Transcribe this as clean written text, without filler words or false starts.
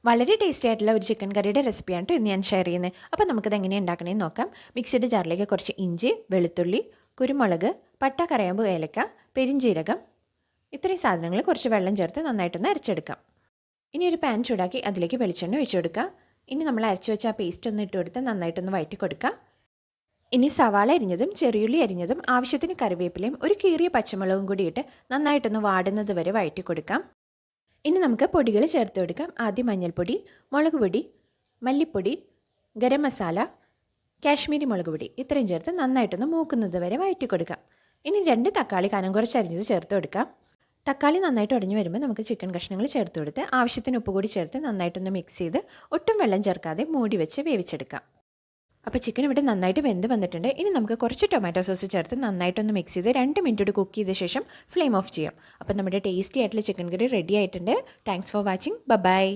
വളരെ ടേസ്റ്റി ആയിട്ടുള്ള ഒരു ചിക്കൻ കറിയുടെ റെസിപ്പിയാണ് ഇന്ന് ഞാൻ ഷെയർ ചെയ്യുന്നത്. അപ്പോൾ നമുക്കത് എങ്ങനെ ഉണ്ടാക്കണമെന്ന് നോക്കാം. മിക്സിയുടെ ജാറിലേക്ക് കുറച്ച് ഇഞ്ചി, വെളുത്തുള്ളി, കുരുമുളക്, പട്ട, കറിയാമ്പു, ഏലക്ക, പെരിഞ്ജീരകം, ഇത്രയും സാധനങ്ങൾ കുറച്ച് വെള്ളം ചേർത്ത് നന്നായിട്ടൊന്ന് അരച്ചെടുക്കാം. ഇനി ഒരു പാൻ ചൂടാക്കി അതിലേക്ക് വെളിച്ചെണ്ണ ഒഴിച്ചു കൊടുക്കുക. ഇനി നമ്മൾ അരച്ചു വെച്ച ആ പേസ്റ്റ് ഒന്ന് ഇട്ട് കൊടുത്ത് നന്നായിട്ടൊന്ന് വഴറ്റി കൊടുക്കുക. ഇനി സവാള അരിഞ്ഞതും ചെറിയുള്ളി അരിഞ്ഞതും ആവശ്യത്തിന് കറിവേപ്പിലയും ഒരു കീറിയ പച്ചമുളകും കൂടി ഇട്ട് നന്നായിട്ടൊന്ന് വാടുന്നത് വരെ വഴറ്റി കൊടുക്കാം. ഇനി നമുക്ക് പൊടികൾ ചേർത്ത് കൊടുക്കാം. ആദ്യം മഞ്ഞൾപ്പൊടി, മുളക് പൊടി, മല്ലിപ്പൊടി, ഗരം മസാല, കാശ്മീരി മുളക് പൊടി ഇത്രയും ചേർത്ത് നന്നായിട്ടൊന്ന് മൂക്കുന്നത് വരെ വഴറ്റി കൊടുക്കാം. ഇനി 2 തക്കാളി കനം കുറച്ച് അരിഞ്ഞത് ചേർത്ത് കൊടുക്കാം. തക്കാളി നന്നായിട്ട് ഉടഞ്ഞു വരുമ്പോൾ നമുക്ക് ചിക്കൻ കഷ്ണങ്ങൾ ചേർത്ത് കൊടുത്ത് ആവശ്യത്തിന് ഉപ്പ് കൂടി ചേർത്ത് നന്നായിട്ടൊന്ന് മിക്സ് ചെയ്ത് ഒട്ടും വെള്ളം ചേർക്കാതെ മൂടി വെച്ച് വേവിച്ചെടുക്കാം. അപ്പോൾ ചിക്കൻ ഇവിടെ നന്നായിട്ട് വെന്ത് വന്നിട്ടുണ്ട്. ഇനി നമുക്ക് കുറച്ച് ടൊമാറ്റോ സോസ് ചേർത്ത് നന്നായിട്ടൊന്ന് മിക്സ് ചെയ്ത് 2 മിനിറ്റ് കുക്ക് ചെയ്ത ശേഷം ഫ്ലെയിം ഓഫ് ചെയ്യാം. അപ്പോൾ നമ്മുടെ ടേസ്റ്റി ആയിട്ടുള്ള ചിക്കൻ കറി റെഡി ആയിട്ടുണ്ട്. Thanks for watching. ബൈ.